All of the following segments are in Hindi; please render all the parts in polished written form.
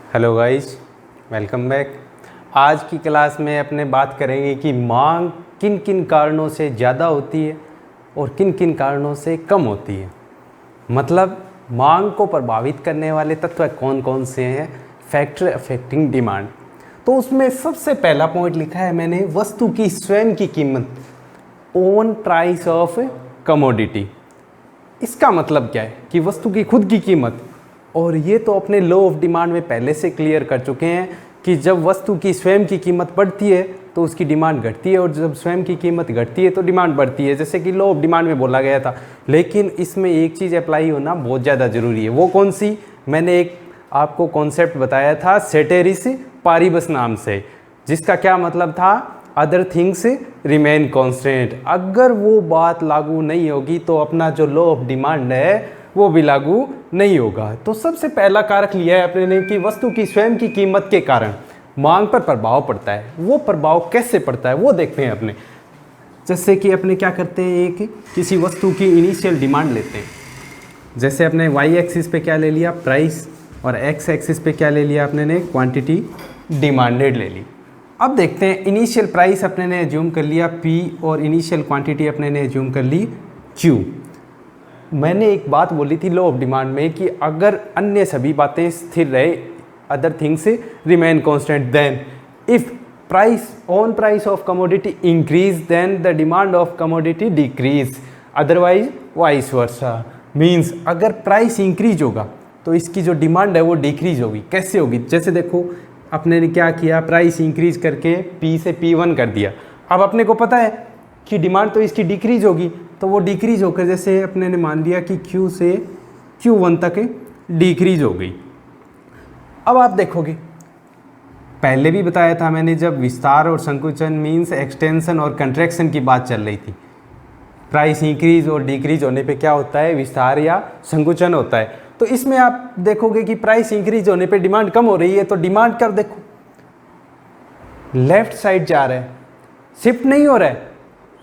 Hello guys, welcome back. आज की क्लास में अपने बात करेंगे कि मांग किन किन कारणों से ज़्यादा होती है और किन किन कारणों से कम होती है। मतलब मांग को प्रभावित करने वाले तत्व कौन कौन से हैं, फैक्टर अफेक्टिंग डिमांड। तो उसमें सबसे पहला पॉइंट लिखा है मैंने, वस्तु की स्वयं की कीमत, ओन प्राइस ऑफ कमोडिटी। इसका मतलब क्या है कि वस्तु की खुद की कीमत, और ये तो अपने लॉ ऑफ डिमांड में पहले से क्लियर कर चुके हैं कि जब वस्तु की स्वयं की कीमत बढ़ती है तो उसकी डिमांड घटती है, और जब स्वयं की कीमत घटती है तो डिमांड बढ़ती है, जैसे कि लॉ ऑफ डिमांड में बोला गया था। लेकिन इसमें एक चीज़ अप्लाई होना बहुत ज़्यादा ज़रूरी है। वो कौन सी? मैंने एक आपको कॉन्सेप्ट बताया था सेटेरिस पारिबस नाम से, जिसका क्या मतलब था, अदर थिंग्स रिमेन कॉन्स्टेंट। अगर वो बात लागू नहीं होगी तो अपना जो लॉ ऑफ डिमांड है वो भी लागू नहीं होगा। तो सबसे पहला कारक लिया है अपने ने कि वस्तु की स्वयं की कीमत के कारण मांग पर प्रभाव पड़ता है। वो प्रभाव कैसे पड़ता है वो देखते हैं अपने। जैसे कि अपने क्या करते हैं, एक किसी वस्तु की इनिशियल डिमांड लेते हैं। जैसे अपने वाई एक्सिस पे क्या ले लिया, प्राइस, और एक्स एक्सिस पे क्या ले लिया अपने ने, क्वांटिटी डिमांडेड ले ली। अब देखते हैं, इनिशियल प्राइस अपने ने एज्यूम कर लिया P, और इनिशियल क्वांटिटी अपने ने एज्यूम कर ली Q। मैंने एक बात बोली थी लॉ ऑफ डिमांड में कि अगर अन्य सभी बातें स्थिर रहे, other things remain constant, then if price of commodity increase then the demand of commodity decrease, otherwise vice versa. Means अगर प्राइस इंक्रीज होगा तो इसकी जो डिमांड है वो डिक्रीज होगी। कैसे होगी? जैसे देखो, अपने ने क्या किया, प्राइस इंक्रीज करके P से P1 कर दिया। अब अपने को पता है कि डिमांड तो इसकी डिक्रीज होगी, तो वो डिक्रीज होकर जैसे अपने ने मान लिया कि Q से Q1 तक डिक्रीज हो गई। अब आप देखोगे, पहले भी बताया था मैंने, जब विस्तार और संकुचन मीन्स एक्सटेंशन और कंट्रैक्शन की बात चल रही थी, प्राइस इंक्रीज और डिक्रीज होने पे क्या होता है, विस्तार या संकुचन होता है। तो इसमें आप देखोगे कि प्राइस इंक्रीज होने पे डिमांड कम हो रही है, तो डिमांड कर देखो लेफ्ट साइड जा रहा है, शिफ्ट नहीं हो रहा है,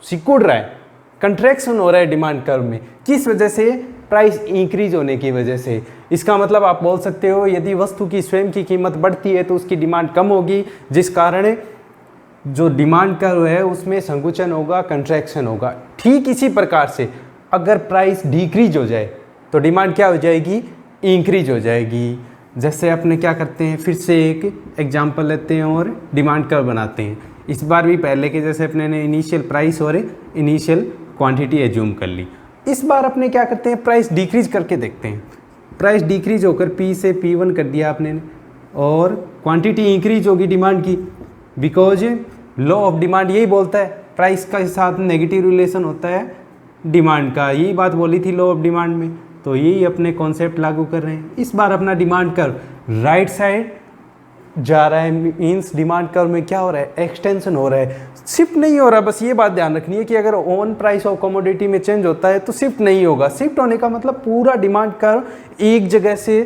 सिकुड़ रहा है, कंट्रैक्शन हो रहा है डिमांड कर्व में। किस वजह से? प्राइस इंक्रीज होने की वजह से। इसका मतलब आप बोल सकते हो, यदि वस्तु की स्वयं की कीमत बढ़ती है तो उसकी डिमांड कम होगी, जिस कारण जो डिमांड कर्व है उसमें संकुचन होगा, कंट्रैक्शन होगा। ठीक इसी प्रकार से अगर प्राइस डिक्रीज हो जाए तो डिमांड क्या हो जाएगी, इंक्रीज हो जाएगी। जैसे अपने क्या करते हैं, फिर से एक एग्जांपल लेते हैं और डिमांड कर्व बनाते हैं। इस बार भी पहले के जैसे अपने ने इनिशियल प्राइस और इनिशियल क्वांटिटी एज्यूम कर ली। इस बार अपने क्या करते हैं, प्राइस डिक्रीज करके देखते हैं। प्राइस डिक्रीज होकर P से P1 कर दिया आपने, और क्वांटिटी इंक्रीज होगी डिमांड की, बिकॉज लॉ ऑफ डिमांड यही बोलता है, प्राइस का साथ नेगेटिव रिलेशन होता है डिमांड का। यही बात बोली थी लॉ ऑफ डिमांड में, तो यही अपने कॉन्सेप्ट लागू कर रहे हैं। इस बार अपना डिमांड कर्व राइट साइड जा रहा है, मीन्स डिमांड कर्व में क्या हो रहा है, एक्सटेंशन हो रहा है, शिफ्ट नहीं हो रहा। बस ये बात ध्यान रखनी है कि अगर ऑन प्राइस ऑफ कमोडिटी में चेंज होता है तो शिफ्ट नहीं होगा। शिफ्ट होने का मतलब पूरा डिमांड कर्व एक जगह से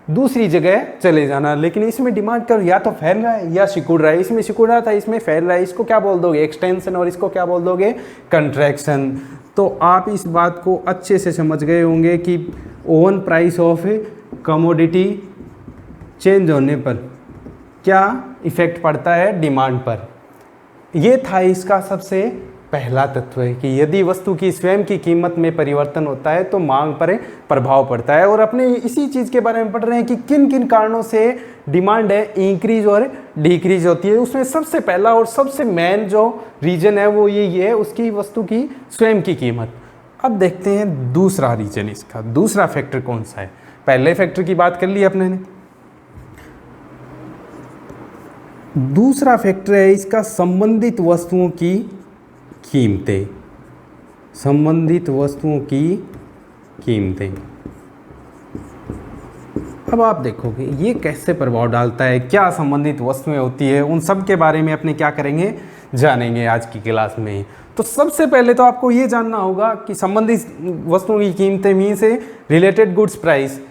दूसरी जगह चले जाना। लेकिन इसमें डिमांड कर्व या तो फैल रहा है या सिकुड़ रहा है। इसमें सिकुड़ रहा था, इसमें फैल रहा है। इसको क्या बोल दोगे, एक्सटेंशन, और इसको क्या बोल दोगे, कंट्रैक्शन। तो आप इस बात को अच्छे से समझ गए होंगे कि on price of commodity change होने पर क्या इफेक्ट पड़ता है डिमांड पर। ये था इसका सबसे पहला तत्व है कि यदि वस्तु की स्वयं की कीमत में परिवर्तन होता है तो मांग पर प्रभाव पड़ता है। और अपने इसी चीज़ के बारे में पढ़ रहे हैं कि किन किन कारणों से डिमांड है इंक्रीज और डिक्रीज होती है। उसमें सबसे पहला और सबसे मेन जो रीजन है वो यही है, उसकी वस्तु की स्वयं की कीमत। अब देखते हैं दूसरा रीजन, इसका दूसरा फैक्टर कौन सा है। पहले फैक्टर की बात कर ली अपने ने, दूसरा फैक्टर है इसका संबंधित वस्तुओं की कीमतें। संबंधित वस्तुओं की कीमतें। अब आप देखोगे ये कैसे प्रभाव डालता है, क्या संबंधित वस्तुएं होती है, उन सब के बारे में अपने क्या करेंगे, जानेंगे आज की क्लास में। तो सबसे पहले तो आपको ये जानना होगा कि संबंधित वस्तुओं की कीमतें मीन्स रिलेटेड गुड्स प्राइस,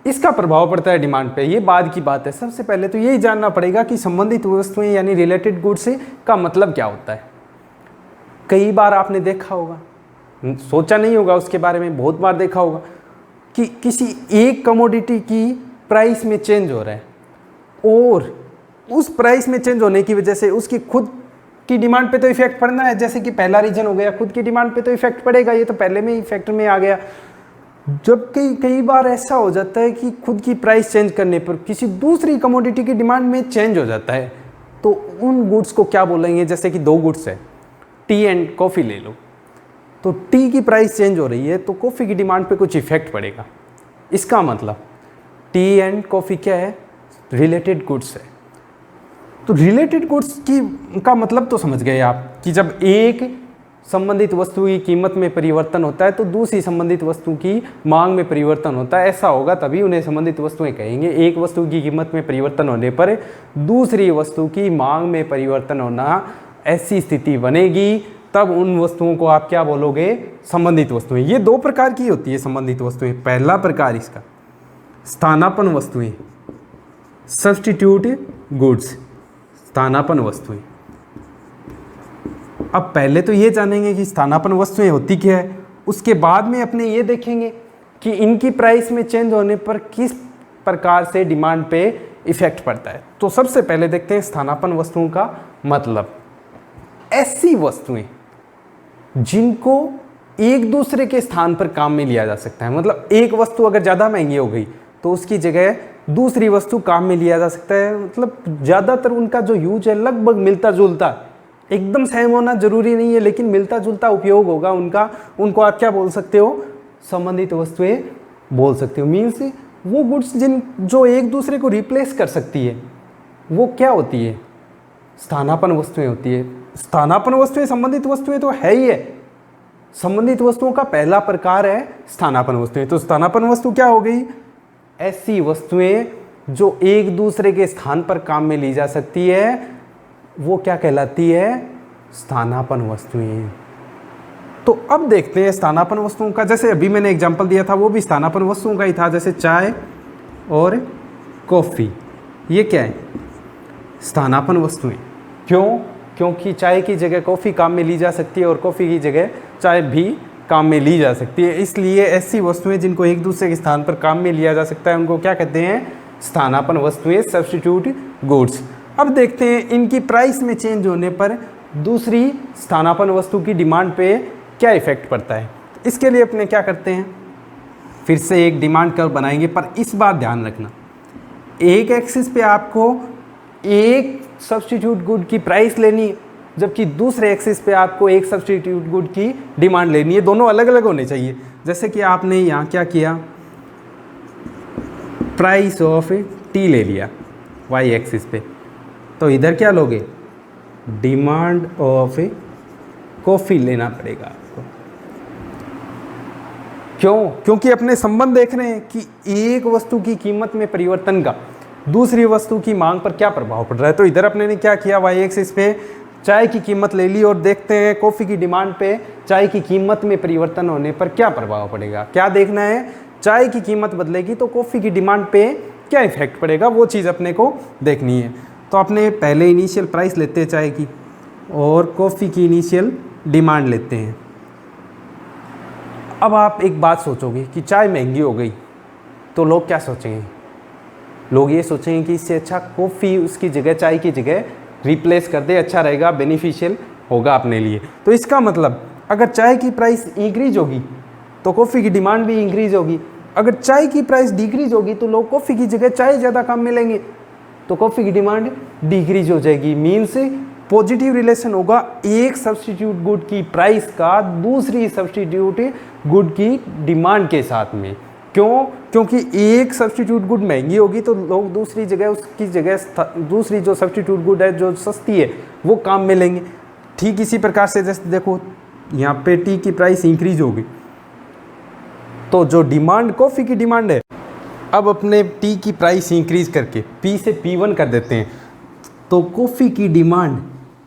इसका प्रभाव पड़ता है डिमांड पे। ये बाद की बात है। सबसे पहले तो यही जानना पड़ेगा कि संबंधित वस्तुएं यानी रिलेटेड गुड्स का मतलब क्या होता है। कई बार आपने देखा होगा, सोचा नहीं होगा उसके बारे में, बहुत बार देखा होगा कि किसी एक कमोडिटी की प्राइस में चेंज हो रहा है और उस प्राइस में चेंज होने की वजह से उसकी खुद की डिमांड पे तो इफेक्ट पड़ना है। जैसे कि पहला रीजन हो गया, खुद की डिमांड पे तो इफेक्ट पड़ेगा, ये तो पहले में ही फैक्टर में आ गया। जब कई बार ऐसा हो जाता है कि खुद की प्राइस चेंज करने पर किसी दूसरी कमोडिटी की डिमांड में चेंज हो जाता है, तो उन गुड्स को क्या बोलेंगे? जैसे कि दो गुड्स है, टी एंड कॉफ़ी ले लो, तो टी की प्राइस चेंज हो रही है तो कॉफ़ी की डिमांड पे कुछ इफेक्ट पड़ेगा। इसका मतलब टी एंड कॉफ़ी क्या है? रिलेटेड गुड्स है। तो रिलेटेड गुड्स की का मतलब तो समझ गए आप कि जब एक संबंधित वस्तु की कीमत में परिवर्तन होता है तो दूसरी संबंधित वस्तु की मांग में परिवर्तन होता है। ऐसा होगा तभी उन्हें संबंधित वस्तुएं कहेंगे। एक वस्तु की कीमत में परिवर्तन होने पर दूसरी वस्तु की मांग में परिवर्तन होना, ऐसी स्थिति बनेगी, तब उन वस्तुओं को आप क्या बोलोगे? संबंधित वस्तुएं। ये दो प्रकार की होती है संबंधित वस्तुएं। पहला प्रकार इसका स्थानापन्न वस्तुएं, सब्स्टिट्यूट गुड्स, स्थानापन्न वस्तुएं। अब पहले तो ये जानेंगे कि स्थानापन्न वस्तुएं होती क्या है, उसके बाद में अपने ये देखेंगे कि इनकी प्राइस में चेंज होने पर किस प्रकार से डिमांड पे इफेक्ट पड़ता है। तो सबसे पहले देखते हैं स्थानापन्न वस्तुओं का मतलब। ऐसी वस्तुएं जिनको एक दूसरे के स्थान पर काम में लिया जा सकता है। मतलब एक वस्तु अगर ज़्यादा महंगी हो गई तो उसकी जगह दूसरी वस्तु काम में लिया जा सकता है। मतलब ज़्यादातर उनका जो यूज है लगभग मिलता जुलता, एकदम सेम होना जरूरी नहीं है, लेकिन मिलता जुलता उपयोग होगा उनका। उनको आप क्या बोल सकते हो? संबंधित वस्तुएं बोल सकते हो। मीन्स वो गुड्स जो एक दूसरे को रिप्लेस कर सकती है, वो क्या होती है? स्थानापन्न वस्तुएं होती है। स्थानापन्न वस्तुएं संबंधित वस्तुएं तो है ही है। संबंधित वस्तुओं का पहला प्रकार है स्थानापन्न वस्तुएं। तो स्थानापन्न वस्तु क्या हो गई? ऐसी वस्तुएं जो एक दूसरे के स्थान पर काम में ली जा सकती है, वो क्या कहलाती है? स्थानापन्न वस्तुएं। तो अब देखते हैं स्थानापन्न वस्तुओं का। जैसे अभी मैंने एग्जांपल दिया था वो भी स्थानापन्न वस्तुओं का ही था। जैसे चाय और कॉफ़ी, ये क्या है? स्थानापन्न वस्तुएं। क्यों? क्योंकि चाय की जगह कॉफ़ी काम में ली जा सकती है और कॉफ़ी की जगह चाय भी काम में ली जा सकती है। इसलिए ऐसी वस्तुएं जिनको एक दूसरे के स्थान पर काम में लिया जा सकता है उनको क्या कहते हैं? स्थानापन्न वस्तुएं, सब्स्टिट्यूट गुड्स। अब देखते हैं इनकी प्राइस में चेंज होने पर दूसरी स्थानापन्न वस्तु की डिमांड पे क्या इफेक्ट पड़ता है। इसके लिए अपने क्या करते हैं, फिर से एक डिमांड कर्व बनाएंगे, पर इस बार ध्यान रखना एक एक्सिस पे आपको एक सब्स्टिट्यूट गुड की प्राइस लेनी है, जबकि दूसरे एक्सिस पे आपको एक सब्स्टिट्यूट गुड की डिमांड लेनी है। दोनों अलग अलग होने चाहिए। जैसे कि आपने यहाँ क्या किया, प्राइस ऑफ टी ले लिया वाई एक्सिस पे, तो इधर क्या लोगे? डिमांड ऑफ कॉफ़ी लेना पड़ेगा आपको। क्यों? क्योंकि अपने संबंध देख रहे हैं कि एक वस्तु की कीमत में परिवर्तन का दूसरी वस्तु की मांग पर क्या प्रभाव पड़ रहा है। तो इधर अपने ने क्या किया, वाई एक्सिस पे चाय की कीमत ले ली और देखते हैं कॉफ़ी की डिमांड पे चाय की कीमत में परिवर्तन होने पर क्या प्रभाव पड़ेगा। क्या देखना है? चाय की कीमत बदलेगी तो कॉफ़ी की डिमांड पे क्या इफेक्ट पड़ेगा, वो चीज़ अपने को देखनी है। तो अपने पहले इनिशियल प्राइस लेते हैं चाय की और कॉफ़ी की इनिशियल डिमांड लेते हैं। अब आप एक बात सोचोगे कि चाय महंगी हो गई तो लोग क्या सोचेंगे? लोग ये सोचेंगे कि इससे अच्छा कॉफ़ी उसकी जगह, चाय की जगह रिप्लेस कर दे, अच्छा रहेगा, बेनिफिशियल होगा अपने लिए। तो इसका मतलब अगर चाय की प्राइस इंक्रीज होगी तो कॉफ़ी की डिमांड भी इंक्रीज होगी। अगर चाय की प्राइस डिक्रीज होगी तो लोग कॉफ़ी की जगह चाय ज़्यादा काम में लेंगे, तो कॉफ़ी की डिमांड डिक्रीज हो जाएगी। मीन्स पॉजिटिव रिलेशन होगा एक सब्स्टिट्यूट गुड की प्राइस का दूसरी सब्स्टिट्यूट गुड की डिमांड के साथ में। क्यों? क्योंकि एक सब्स्टिट्यूट गुड महंगी होगी तो लोग दूसरी जगह, उसकी जगह दूसरी जो सब्स्टिट्यूट गुड है जो सस्ती है वो काम में लेंगे। ठीक इसी प्रकार से जैसे देखो यहाँ पे टी की प्राइस इंक्रीज होगी तो जो डिमांड कॉफ़ी की डिमांड है, अब अपने टी की प्राइस इंक्रीज करके पी से P1 कर देते हैं तो कॉफ़ी की डिमांड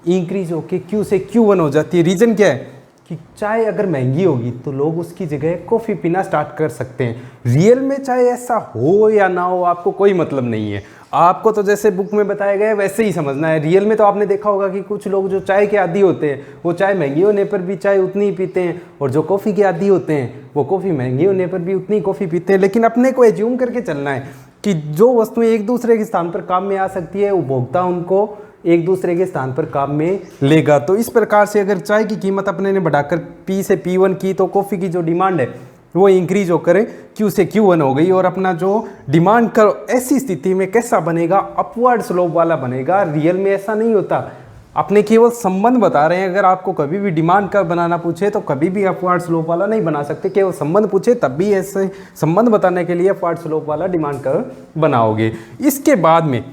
इंक्रीज होके Q से Q1 हो जाती है। रीज़न क्या है कि चाय अगर महंगी होगी तो लोग उसकी जगह कॉफ़ी पीना स्टार्ट कर सकते हैं। रियल में चाहे ऐसा हो या ना हो आपको कोई मतलब नहीं है। आपको तो जैसे बुक में बताया गया है वैसे ही समझना है। रियल में तो आपने देखा होगा कि कुछ लोग जो चाय के आदी होते हैं वो चाय महंगी होने पर भी चाय उतनी ही पीते हैं, और जो कॉफ़ी के आदी होते हैं वो कॉफ़ी महंगी होने पर भी उतनी कॉफ़ी पीते हैं। लेकिन अपने को एज्यूम करके चलना है कि जो वस्तुएं एक दूसरे के स्थान पर काम में आ सकती है, उपभोक्ता उनको एक दूसरे के स्थान पर काम में लेगा। तो इस प्रकार से अगर चाय की कीमत अपने ने बढ़ाकर P से P1 की, तो कॉफ़ी की जो डिमांड है वो इंक्रीज होकर Q से Q1 हो गई, और अपना जो डिमांड का ऐसी स्थिति में कैसा बनेगा, अपवर्ड स्लोप वाला बनेगा। रियल में ऐसा नहीं होता, अपने केवल संबंध बता रहे हैं। अगर आपको कभी भी डिमांड कर्व बनाना पूछे तो कभी भी अपवर्ड स्लोप वाला नहीं बना सकते, केवल संबंध पूछे तब भी ऐसे संबंध बताने के लिए अपवर्ड स्लोप वाला डिमांड कर्व बनाओगे। इसके बाद में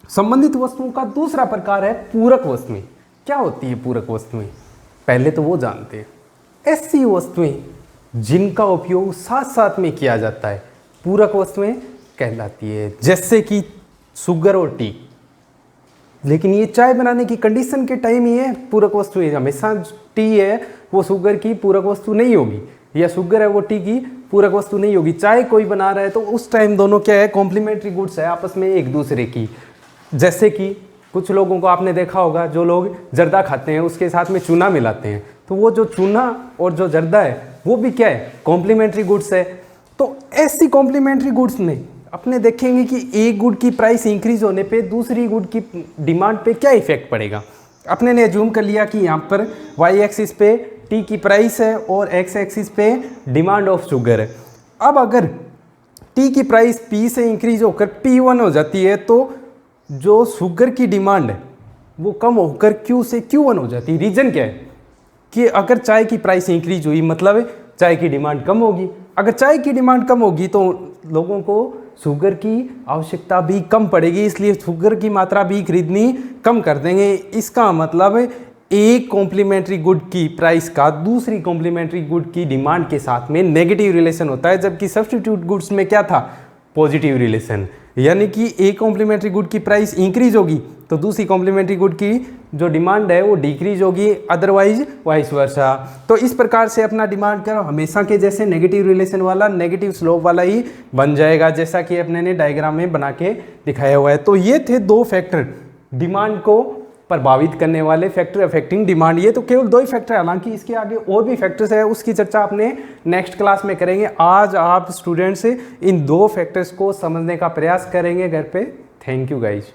संबंधित वस्तुओं का दूसरा प्रकार है पूरक वस्तुएं। क्या होती है पूरक वस्तुएं? पहले तो वो जानते हैं। ऐसी वस्तुएं जिनका उपयोग साथ साथ में किया जाता है पूरक वस्तुएं कहलाती है, जैसे कि शुगर और टी। लेकिन ये चाय बनाने की कंडीशन के टाइम ही है पूरक वस्तुएं। हमेशा टी है वो शुगर की पूरक वस्तु नहीं होगी, या शुगर है वो टी की पूरक वस्तु नहीं होगी। चाय कोई बना रहा है तो उस टाइम दोनों क्या है, कॉम्प्लीमेंट्री गुड्स है आपस में एक दूसरे की। जैसे कि कुछ लोगों को आपने देखा होगा, जो लोग जर्दा खाते हैं उसके साथ में चूना मिलाते हैं, तो वो जो चूना और जो जर्दा है वो भी क्या है, कॉम्प्लीमेंट्री गुड्स है। तो ऐसी कॉम्प्लीमेंट्री गुड्स में अपने देखेंगे कि एक गुड की प्राइस इंक्रीज होने पे दूसरी गुड की डिमांड पे क्या इफेक्ट पड़ेगा। अपने ने एज्यूम कर लिया कि यहाँ पर वाई एक्सिस पे टी की प्राइस है और एक्स एक्सिस पे डिमांड ऑफ शुगर है। अब अगर टी की प्राइस पी से इंक्रीज होकर P1 हो जाती है, तो जो शुगर की डिमांड है वो कम होकर Q से Q1 हो जाती है। रीजन क्या है कि अगर चाय की प्राइस इंक्रीज हुई मतलब चाय की डिमांड कम होगी। अगर चाय की डिमांड कम होगी तो लोगों को शुगर की आवश्यकता भी कम पड़ेगी, इसलिए शुगर की मात्रा भी खरीदनी कम कर देंगे। इसका मतलब एक कॉम्प्लीमेंट्री गुड की प्राइस का दूसरी कॉम्प्लीमेंट्री गुड की डिमांड के साथ में नेगेटिव रिलेशन होता है, जबकि सब्स्टिट्यूट गुड्स में क्या था, पॉजिटिव रिलेशन। यानी कि एक कॉम्प्लीमेंट्री गुड की प्राइस इंक्रीज होगी तो दूसरी कॉम्प्लीमेंट्री गुड की जो डिमांड है वो डिक्रीज होगी, अदरवाइज वाइस वर्सा। तो इस प्रकार से अपना डिमांड कर्व हमेशा के जैसे नेगेटिव रिलेशन वाला, नेगेटिव स्लोप वाला ही बन जाएगा, जैसा कि अपने ने डायग्राम में बना के दिखाया हुआ है। तो ये थे दो फैक्टर डिमांड को प्रभावित करने वाले, फैक्टर अफेक्टिंग डिमांड। ये तो केवल दो ही फैक्टर है, हालांकि इसके आगे और भी फैक्टर्स है, उसकी चर्चा अपने नेक्स्ट क्लास में करेंगे। आज आप स्टूडेंट्स इन दो फैक्टर्स को समझने का प्रयास करेंगे घर पे। Thank you guys.